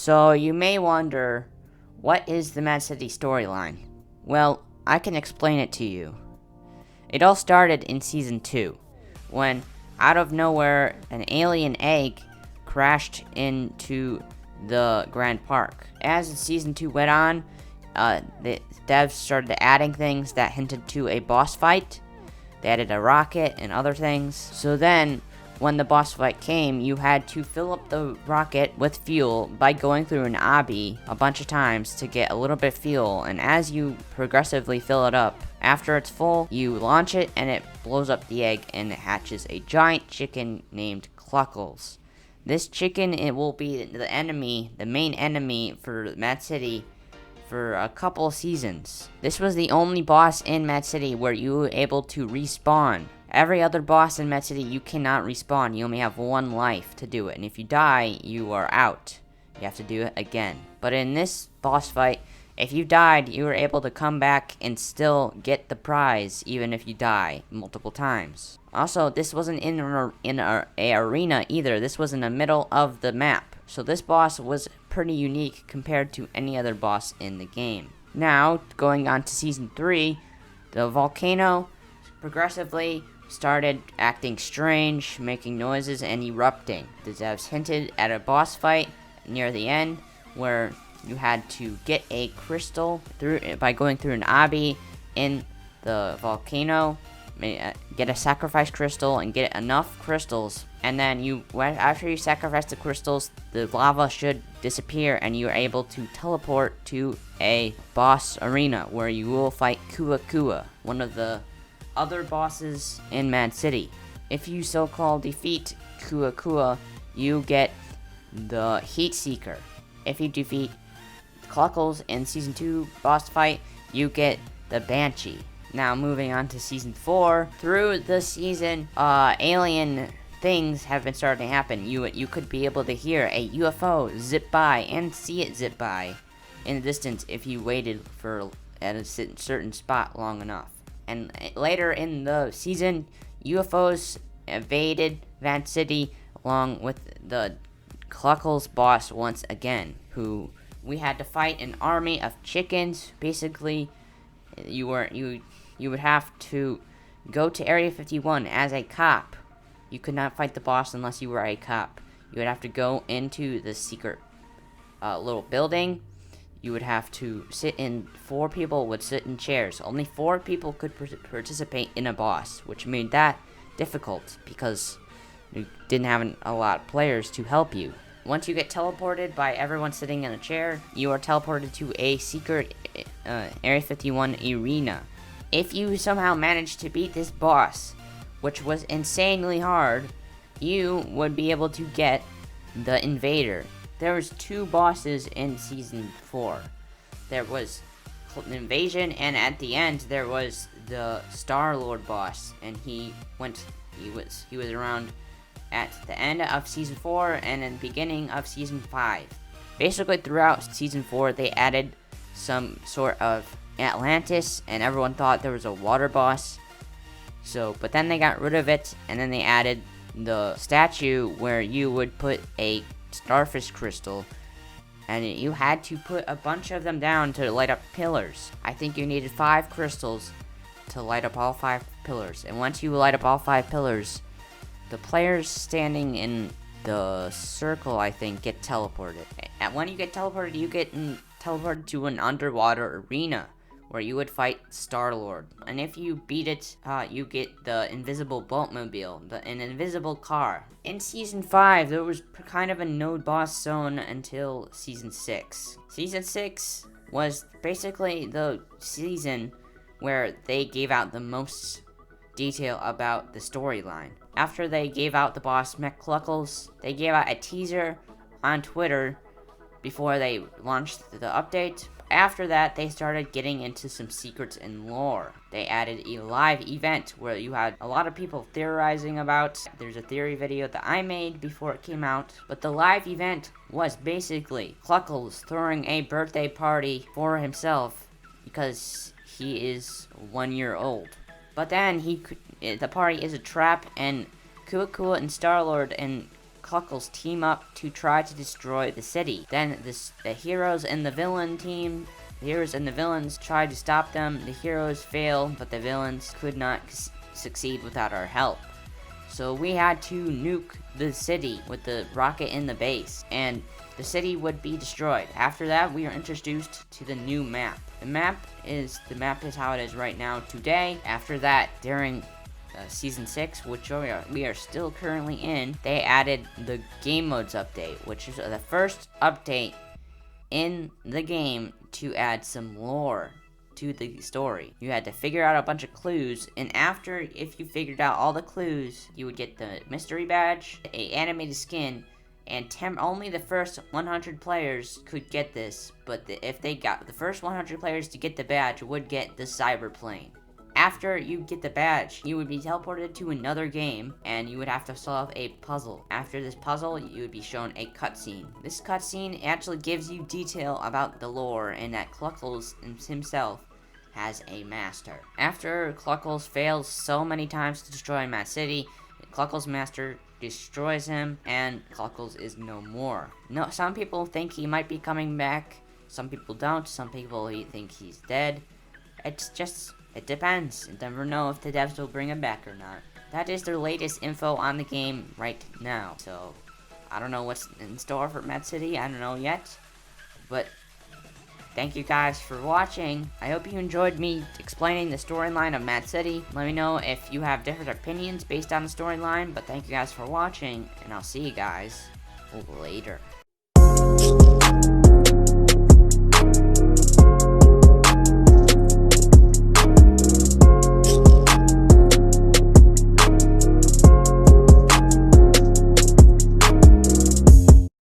So you may wonder, what is the Mad City storyline? Well, I can explain it to you. It all started in Season 2, when, out of nowhere, an alien egg crashed into the Grand Park. As Season 2 went on, the devs started adding things that hinted to a boss fight. They added a rocket and other things. So then, when the boss fight came, you had to fill up the rocket with fuel by going through an obby a bunch of times to get a little bit of fuel, and as you progressively fill it up, after it's full, you launch it and it blows up the egg and it hatches a giant chicken named Cluckles. This chicken, it will be the enemy, the main enemy for Mad City for a couple seasons. This was the only boss in Mad City where you were able to respawn. Every other boss in Mad City, you cannot respawn. You only have one life to do it. And if you die, you are out. You have to do it again. But in this boss fight, if you died, you were able to come back and still get the prize, even if you die multiple times. Also, this wasn't in a arena either. This was in the middle of the map. So this boss was pretty unique compared to any other boss in the game. Now, going on to Season 3, the volcano progressively started acting strange, making noises, and erupting. The devs hinted at a boss fight near the end where you had to get a crystal by going through an obby in the volcano, get a sacrifice crystal and get enough crystals, and then after you sacrifice the crystals, the lava should disappear and you are able to teleport to a boss arena where you will fight Kua Kua, one of the other bosses in Mad City. If you so-called defeat Kua Kua, you get the Heat Seeker. If you defeat Cluckles in Season 2 boss fight, you get the Banshee. Now moving on to Season 4, through the season, alien things have been starting to happen. You could be able to hear a UFO zip by and see it zip by in the distance if you waited at a certain spot long enough. And later in the season, UFOs invaded Mad City along with the Cluckles boss once again, who we had to fight an army of chickens. Basically, you would have to go to Area 51 as a cop. You could not fight the boss unless you were a cop. You would have to go into the secret little building. You would have to 4 people would sit in chairs. Only 4 people could participate in a boss, which made that difficult because you didn't have a lot of players to help you. Once you get teleported by everyone sitting in a chair, you are teleported to a secret Area 51 arena. If you somehow manage to beat this boss, which was insanely hard, you would be able to get the Invader. There was 2 bosses in Season 4. There was Invasion, and at the end there was the Star-Lord boss, and he was around at the end of Season 4 and in the beginning of Season 5. Basically throughout Season 4 they added some sort of Atlantis, and everyone thought there was a water boss. But then they got rid of it, and then they added the statue where you would put a starfish crystal, and you had to put a bunch of them down to light up pillars. I think you needed 5 crystals to light up all 5 pillars, and once you light up all 5 pillars, the players standing in the circle, I think, get teleported. And when you get teleported, you get teleported to an underwater arena where you would fight Star-Lord. And if you beat it, you get the invisible boatmobile, an invisible car. In Season 5, there was kind of a no-boss zone until Season 6. Season 6 was basically the season where they gave out the most detail about the storyline. After they gave out the boss McCluckles, they gave out a teaser on Twitter before they launched the update. After that, they started getting into some secrets and lore. They added a live event where you had a lot of people theorizing about. There's a theory video that I made before it came out. But the live event was basically Cluckles throwing a birthday party for himself because he is 1 year old. But then the party is a trap, and Kua Kua and Star-Lord and Cluckles team up to try to destroy the city. Then the heroes and the villains try to stop them. The heroes fail, but the villains could not succeed without our help. So we had to nuke the city with the rocket in the base, and the city would be destroyed. After that, we are introduced to the new map. The map is how it is right now today. After that, during Season 6, which we are still currently in, they added the Game Modes update, which is the first update in the game to add some lore to the story. You had to figure out a bunch of clues, and if you figured out all the clues, you would get the mystery badge, a animated skin, and only the first 100 players could get this, but if they got the first 100 players to get the badge would get the cyberplane. After you get the badge, you would be teleported to another game, and you would have to solve a puzzle. After this puzzle, you would be shown a cutscene. This cutscene actually gives you detail about the lore, and that Cluckles himself has a master. After Cluckles fails so many times to destroy Mad City, Cluckles' master destroys him, and Cluckles is no more. No, some people think he might be coming back, some people don't, some people think he's dead. It depends. You never know if the devs will bring him back or not. That is their latest info on the game right now. So, I don't know what's in store for Mad City. I don't know yet. But, thank you guys for watching. I hope you enjoyed me explaining the storyline of Mad City. Let me know if you have different opinions based on the storyline. But thank you guys for watching. And I'll see you guys later.